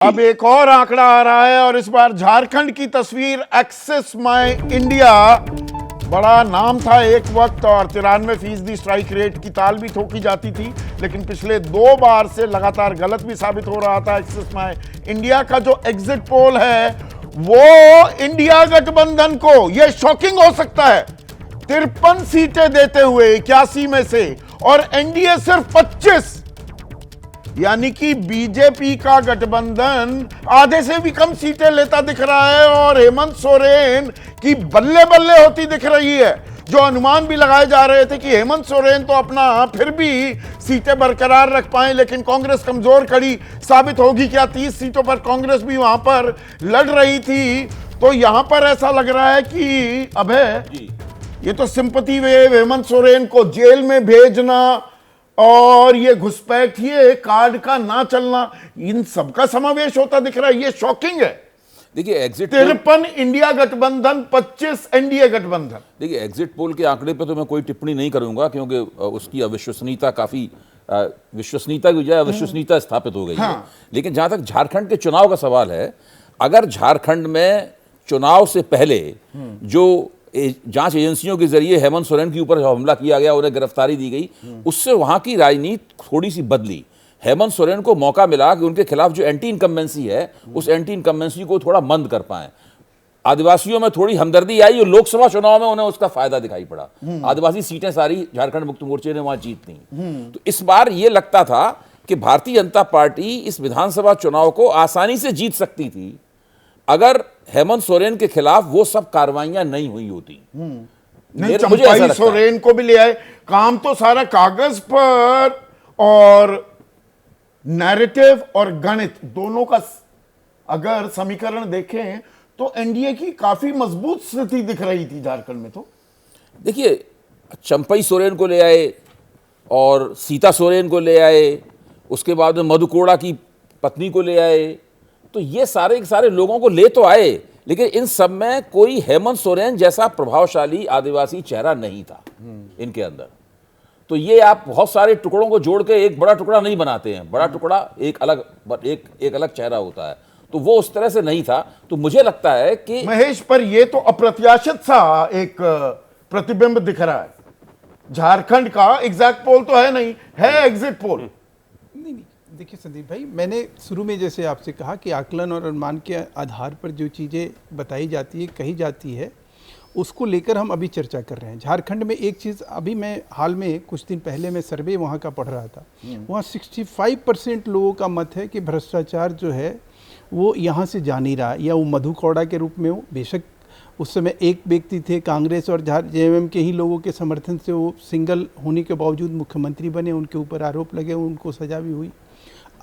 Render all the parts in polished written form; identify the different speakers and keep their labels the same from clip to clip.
Speaker 1: अब एक और आंकड़ा आ रहा है और इस बार झारखंड की तस्वीर। एक्सेस माई इंडिया बड़ा नाम था एक वक्त और 93% स्ट्राइक रेट की ताल भी ठोकी जाती थी, लेकिन पिछले 2 बार से लगातार गलत भी साबित हो रहा था। एक्सेस माई इंडिया का जो एग्जिट पोल है वो इंडिया गठबंधन को यह शॉकिंग हो सकता है 53 सीटें देते हुए 81 में से, और एनडीए सिर्फ 25, यानी कि बीजेपी का गठबंधन आधे से भी कम सीटें लेता दिख रहा है और हेमंत सोरेन की बल्ले बल्ले होती दिख रही है। जो अनुमान भी लगाए जा रहे थे कि हेमंत सोरेन तो अपना फिर भी सीटें बरकरार रख पाए, लेकिन कांग्रेस कमजोर कड़ी साबित होगी क्या। 30 सीटों पर कांग्रेस भी वहां पर लड़ रही थी, तो यहां पर ऐसा लग रहा है कि अभय ये तो सिंपैथी वेव, हेमंत सोरेन को जेल में भेजना और ये घुसपैठ, ये कार्ड का ना चलना, इन सबका समावेश होता दिख रहा है। ये शॉकिंग है।
Speaker 2: देखिए एग्जिट
Speaker 1: 53 इंडिया गठबंधन, 25 एनडीए गठबंधन।
Speaker 2: देखिए एग्जिट पोल के आंकड़े पे तो मैं कोई टिप्पणी नहीं करूंगा, क्योंकि उसकी अविश्वसनीयता काफी विश्वसनीयता की बजाय अविश्वसनीयता स्थापित हो गई है। लेकिन जहां तक झारखंड के चुनाव का सवाल है, अगर झारखंड में चुनाव से पहले जो जांच एजेंसियों के जरिए हेमंत सोरेन के ऊपर हमला किया गया, उन्हें गिरफ्तारी दी गई, उससे वहां की राजनीति थोड़ी सी बदली। हेमंत सोरेन को मौका मिला कि उनके खिलाफ जो एंटी इनकम्बेंसी है उस एंटी इनकम्बेंसी को थोड़ा मंद कर पाए। आदिवासियों में थोड़ी हमदर्दी आई और लोकसभा चुनाव में उन्हें उसका फायदा दिखाई पड़ा। आदिवासी सीटें सारी झारखंड मुक्ति मोर्चे ने वहां जीत ली। तो इस बार यह लगता था कि भारतीय जनता पार्टी इस विधानसभा चुनाव को आसानी से जीत सकती थी अगर हेमंत सोरेन के खिलाफ वो सब कार्रवाइयां नहीं हुई होती।
Speaker 1: नहीं, चंपाई सोरेन को भी ले आए। काम तो सारा कागज पर, और नैरेटिव और गणित दोनों का अगर समीकरण देखें तो एनडीए की काफी मजबूत स्थिति दिख रही थी झारखंड में। तो देखिए
Speaker 2: चंपाई सोरेन को ले आए और सीता सोरेन को ले आए, उसके बाद में मधु कोड़ा की पत्नी को ले आए, तो ये सारे के सारे लोगों को ले तो आए, लेकिन इन सब में कोई हेमंत सोरेन जैसा प्रभावशाली आदिवासी चेहरा नहीं था इनके अंदर। तो ये आप बहुत सारे टुकड़ों को जोड़ के एक बड़ा टुकड़ा नहीं बनाते हैं। बड़ा टुकड़ा एक अलग चेहरा होता है, तो वो उस तरह से नहीं था। तो मुझे लगता है कि
Speaker 1: महेश, पर ये तो अप्रत्याशित सा एक प्रतिबिंब दिख रहा है। झारखंड का एग्जैक्ट पोल तो है नहीं, है एग्जिट पोल।
Speaker 3: नहीं, देखिए संदीप भाई, मैंने शुरू में जैसे आपसे कहा कि आकलन और अनुमान के आधार पर जो चीज़ें बताई जाती है, कही जाती है, उसको लेकर हम अभी चर्चा कर रहे हैं। झारखंड में एक चीज़, अभी मैं हाल में कुछ दिन पहले मैं सर्वे वहाँ का पढ़ रहा था, वहाँ 65% लोगों का मत है कि भ्रष्टाचार जो है वो यहाँ से जा नहीं रहा, या वो मधु कोड़ा के रूप में हो। बेशक उस समय एक व्यक्ति थे, कांग्रेस और जेएमएम के ही लोगों के समर्थन से वो सिंगल होने के बावजूद मुख्यमंत्री बने, उनके ऊपर आरोप लगे, उनको सजा भी हुई।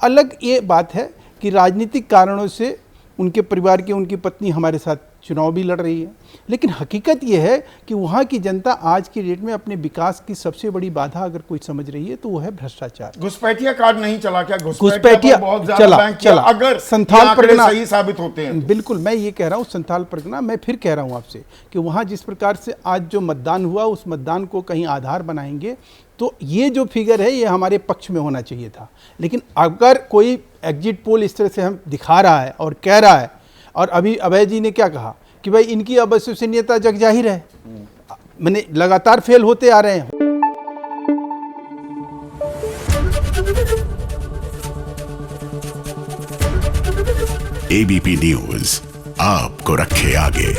Speaker 3: अलग ये बात है कि राजनीतिक कारणों से उनके परिवार की, उनकी पत्नी हमारे साथ चुनाव भी लड़ रही है, लेकिन हकीकत ये है कि वहाँ की जनता आज की डेट में अपने विकास की सबसे बड़ी बाधा अगर कोई समझ रही है तो वो है भ्रष्टाचार।
Speaker 1: घुसपैठिया कार्ड नहीं चला क्या?
Speaker 3: घुसपैठिया
Speaker 1: बहुत
Speaker 3: चला
Speaker 1: अगर
Speaker 3: संथाल परगना
Speaker 1: सही साबित होते हैं।
Speaker 3: बिल्कुल, मैं ये कह रहा हूँ संथाल परगना, मैं फिर कह रहा हूँ आपसे कि वहाँ जिस प्रकार से आज जो मतदान हुआ, उस मतदान को कहीं आधार बनाएंगे तो ये जो फिगर है ये हमारे पक्ष में होना चाहिए था। लेकिन अगर कोई एग्जिट पोल इस तरह से हम दिखा रहा है और कह रहा है, और अभी अभय जी ने क्या कहा कि भाई इनकी अविश्वसनीयता जग जाहिर है, मैंने लगातार फेल होते आ रहे हैं।
Speaker 4: एबीपी न्यूज आपको रखे आगे।